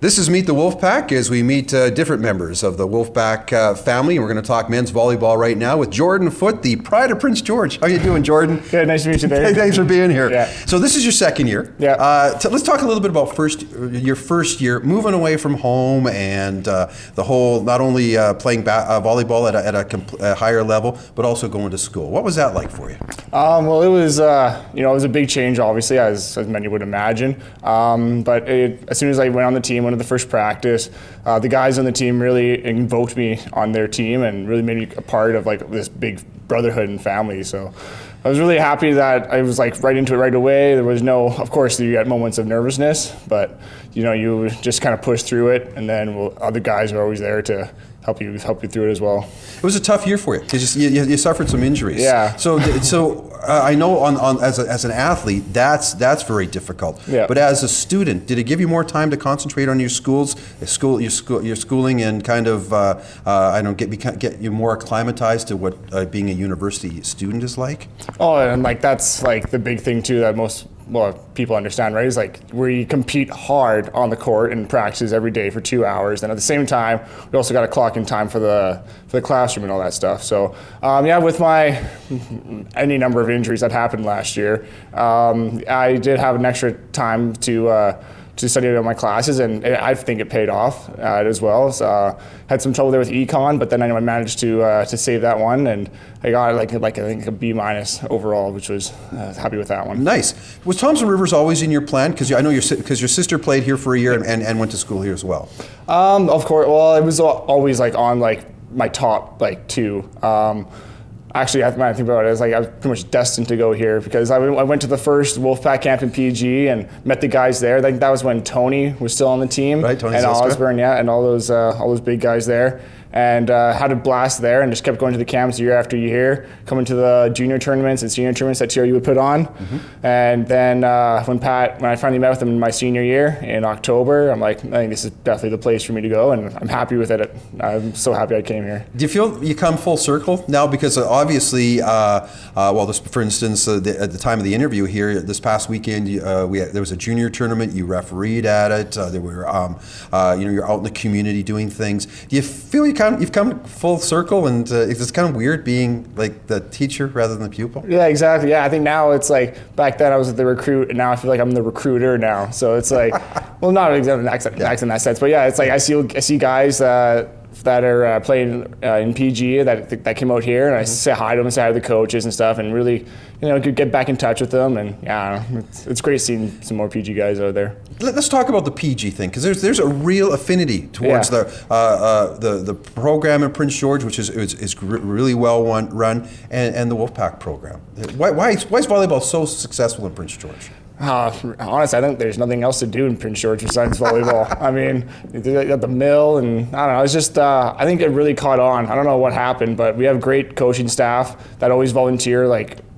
This is Meet the Wolfpack as we meet different members of the Wolfpack family. We're going to talk men's volleyball right now with Jordan Foote, the pride of Prince George. How you doing, Jordan? Good, nice to meet you, Dave. Thanks for being here. Yeah. So this is your second year. Yeah. Let's talk a little bit about your first year, moving away from home and the whole, not only playing volleyball at a higher level, but also going to school. What was that like for you? Well, it was it was a big change, obviously, as many would imagine. But as soon as I went on the team, went to the first practice, the guys on the team really invoked me on their team and really made me a part of like this big brotherhood and family. So I was really happy that I was like right into it right away. There was no, of course, you had moments of nervousness, but you just kind of push through it, and then other guys are always there to help you through it as well. It was a tough year for you because you suffered some injuries. Yeah. So I know as an athlete that's very difficult. Yeah. But as a student, did it give you more time to concentrate on your your schooling and kind of get you more acclimatized to what being a university student is like? Oh, and like that's like the big thing too that most people understand, right? Is like where you compete hard on the court and practices every day for 2 hours, and at the same time, we also got to clock in time for the classroom and all that stuff. So with my any number of injuries that happened last year, I did have an extra time to study on my classes, and I think it paid off as well. So had some trouble there with econ, but then I managed to save that one, and I got I think a B- overall, which was happy with that one. Nice. Was Thompson Rivers always in your plan? Because I know your sister played here for a year and went to school here as well. Of course. Well, it was always on my top two. Actually, I think about it, I was pretty much destined to go here because I went to the first Wolfpack camp in PG and met the guys there. I think that was when Tony was still on the team. Right, Tony and Zilska. Osborne, and all those big guys there. And had a blast there and just kept going to the camps year after year, coming to the junior tournaments and senior tournaments that TRU would put on. Mm-hmm. And then when I finally met with him in my senior year in October, I'm like, I think this is definitely the place for me to go, and I'm happy with it. I'm so happy I came here. Do you feel you come full circle now? Because obviously, for instance, at the time of the interview here this past weekend, there was a junior tournament. You refereed at it. There were, you're out in the community doing things. Do you feel you've come full circle, and it's kind of weird being like the teacher rather than the pupil? Yeah, exactly. Yeah, I think now it's like back then I was the recruit, and now I feel like I'm the recruiter now. So it's like, well, not exactly in that sense, but yeah, it's like I see guys that are playing in PG that came out here, and I say hi to them, say hi to the coaches and stuff, and really, get back in touch with them, and it's great seeing some more PG guys out there. Let's talk about the PG thing, because there's a real affinity towards the program in Prince George, which is really well run, and the Wolfpack program. Why is volleyball so successful in Prince George? Honestly, I think there's nothing else to do in Prince George besides volleyball. I mean, you got the mill, and I don't know. It's just I think it really caught on. I don't know what happened, but we have great coaching staff that always volunteer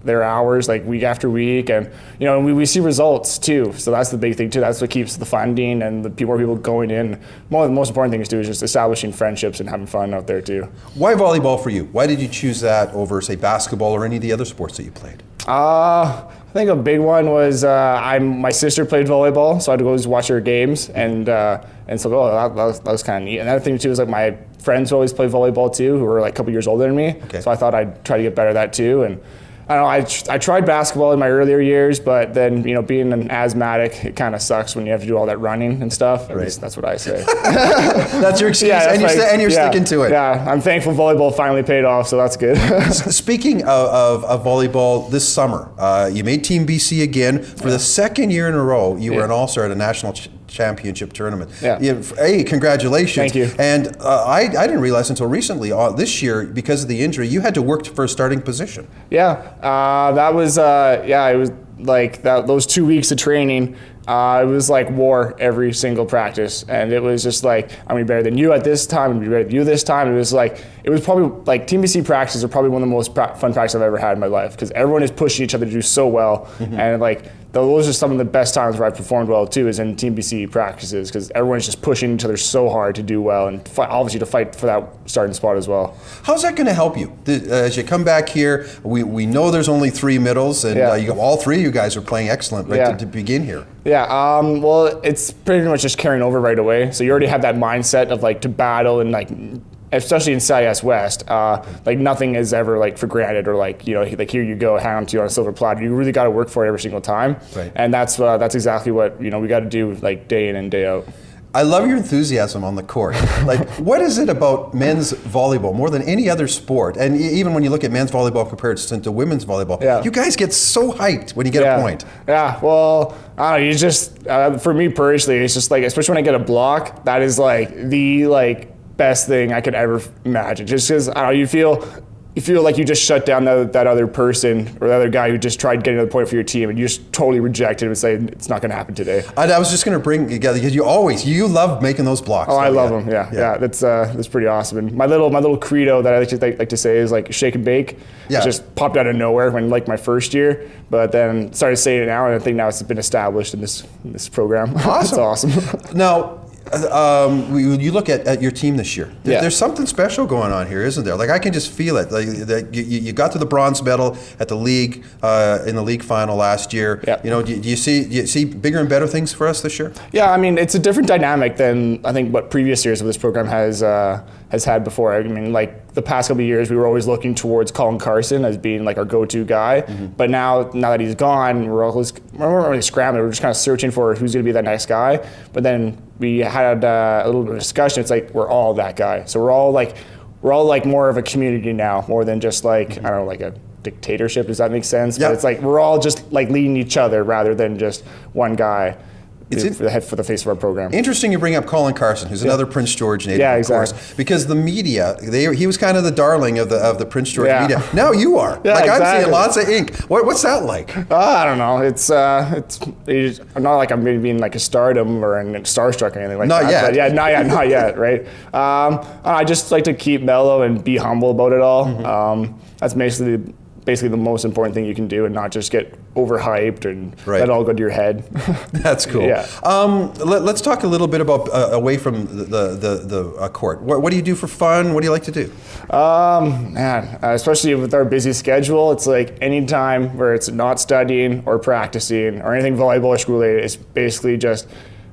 their hours week after week, and we see results too. So that's the big thing too. That's what keeps the funding and the more people going in. The most important thing is just establishing friendships and having fun out there too. Why volleyball for you? Why did you choose that over, say, basketball or any of the other sports that you played? I think a big one was my sister played volleyball, so I had to go watch her games, and so that was kind of neat. And the other thing too is my friends always play volleyball too, who were a couple years older than me. Okay. So I thought I'd try to get better at that too. And I don't know, I tried basketball in my earlier years, but then, being an asthmatic, it kind of sucks when you have to do all that running and stuff. At least that's what I say. That's your excuse, and you're sticking to it. Yeah, I'm thankful volleyball finally paid off, so that's good. Speaking of volleyball, this summer, you made Team BC again. For the second year in a row, you were an all-star at a national championship tournament. Yeah. Congratulations. Thank you. And I didn't realize until recently, this year, because of the injury, you had to work for a starting position. Yeah, that was, it was those 2 weeks of training, it was like war every single practice. And it was just I'm gonna be better than you at this time, I'm gonna be better than you this time. It was probably, Team BC practices are probably one of the most fun practices I've ever had in my life, because everyone is pushing each other to do so well. Mm-hmm. And those are some of the best times where I've performed well too, is in Team BC practices, because everyone's just pushing each other so hard to do well, and obviously to fight for that starting spot as well. How's that going to help you as you come back here? We know there's only 3 middles, and all 3 of you guys are playing excellent to begin here. Yeah, well, it's pretty much just carrying over right away. So you already have that mindset of like to battle, and like, especially in CIS West, like nothing is ever like for granted, or like, you know, like here you go, hand it to you on a silver platter. You really got to work for it every single time. Right. And that's exactly what, you know, we got to do like day in and day out. I love your enthusiasm on the court. Like, what is it about men's volleyball more than any other sport? And even when you look at men's volleyball compared to women's volleyball, you guys get so hyped when you get a point. Yeah, well, I don't know, you just, for me personally, it's just like, especially when I get a block, that is like the best thing I could ever imagine. Just because, I don't know, you feel like you just shut down that other person or the other guy who just tried getting to the point for your team, and you just totally rejected him and say it's not going to happen today. I was just going to bring together, because you love making those blocks. Oh, I love them. Yeah. That's pretty awesome. And my little credo that I like to say is like shake and bake. Yeah. It just popped out of nowhere when like my first year, but then started saying it now, and I think now it's been established in this program. Awesome. It's awesome. Now, you look at your team this year. There's something special going on here, isn't there? Like, I can just feel it. Like that you got to the bronze medal at the league in the league final last year. Yeah. You know, do you see bigger and better things for us this year? Yeah, I mean, it's a different dynamic than I think what previous years of this program has had before. I mean, like the past couple of years, we were always looking towards Colin Carson as being like our go-to guy. Mm-hmm. But now that he's gone, we're not really scrambling. We're just kind of searching for who's going to be that next guy. But then we had a little bit of discussion. It's like we're all that guy. So we're all like more of a community now, more than just like, I don't know, like a dictatorship. Does that make sense? Yep. But it's like we're all just like leading each other rather than just one guy. For the face of our program. Interesting you bring up Colin Carson, who's another Prince George native, of course, because the media, he was kind of the darling of the Prince George media. Now you are. I'm seeing lots of ink. What's that like? I don't know. It's not like I'm being like a stardom or starstruck or anything like that. Not yet. But yeah, not yet, right? I just like to keep mellow and be humble about it all. Mm-hmm. That's basically the most important thing you can do, and not just get overhyped and let it all go to your head. That's cool. Yeah. Let's talk a little bit about away from the court. What do you do for fun? What do you like to do? Especially with our busy schedule, it's like any time where it's not studying or practicing or anything volleyball or school related, it's basically just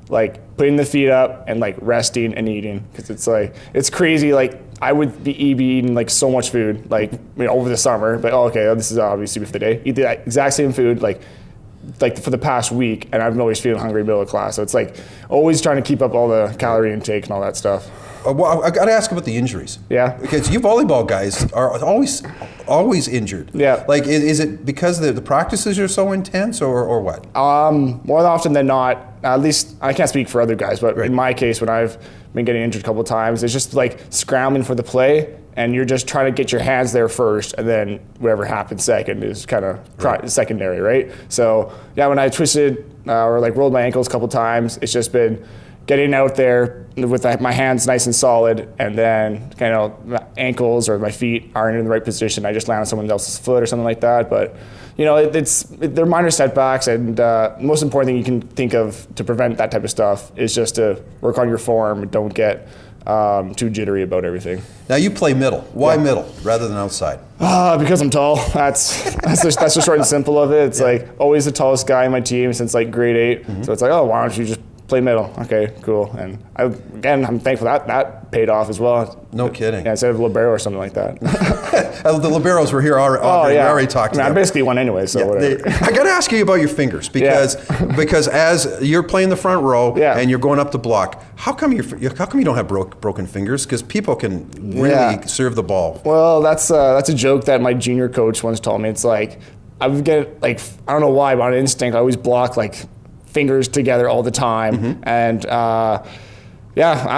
like putting the feet up and like resting and eating, because it's like, it's crazy. Like I would be eating like so much food like over the summer, but this is obviously for the day. Eat the exact same food like for the past week, and I'm always feeling hungry middle of class. So it's like always trying to keep up all the calorie intake and all that stuff. Well, I got to ask about the injuries. Yeah. Because you volleyball guys are always injured. Yeah. Like, is it because the practices are so intense, or what? More often than not, at least I can't speak for other guys, but in my case, when I've been getting injured a couple of times, it's just like scrambling for the play, and you're just trying to get your hands there first, and then whatever happens second is kind of secondary, right? So yeah, when I twisted or like rolled my ankles a couple of times, it's just been getting out there with my hands nice and solid, and then kind of my ankles or my feet aren't in the right position. I just land on someone else's foot or something like that. But you know, they're minor setbacks, and the most important thing you can think of to prevent that type of stuff is just to work on your form and don't get too jittery about everything. Now you play middle. Why middle rather than outside? Because I'm tall. That's the short and simple of it. It's like always the tallest guy in my team since like grade 8. Mm-hmm. So it's like, why don't you just play middle? Okay, cool. And I'm thankful that paid off as well. No kidding. Yeah, instead of libero or something like that. The liberos were here already. We already talked to them. I basically won anyway, so whatever. I got to ask you about your fingers, because as you're playing the front row and you're going up the block, how come you don't have broken fingers? Because people can really serve the ball. Well, that's a joke that my junior coach once told me. It's like I would get like, I don't know why, but on instinct I always block like fingers together all the time. Mm-hmm. And I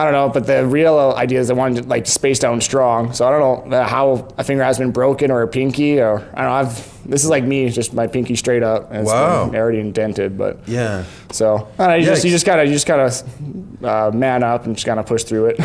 don't know, but the real idea is I wanted to like space down strong. So I don't know how a finger has been broken or a pinky, or I don't know. This is like me, just my pinky straight up, and it's been already indented. But so I don't know, you just gotta man up and just gotta push through it.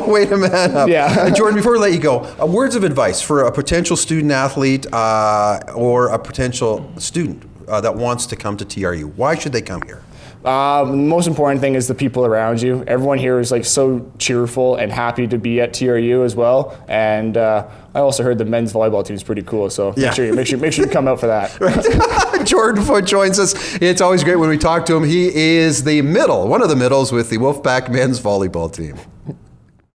Wait a man up. Yeah. Jordan, before we let you go, words of advice for a potential student athlete or a potential student that wants to come to TRU? Why should they come here? The most important thing is the people around you. Everyone here is like so cheerful and happy to be at TRU as well. And I also heard the men's volleyball team is pretty cool. So Yeah. make sure you come out for that. Jordan Foote joins us. It's always great when we talk to him. He is one of the middles with the Wolfpack men's volleyball team.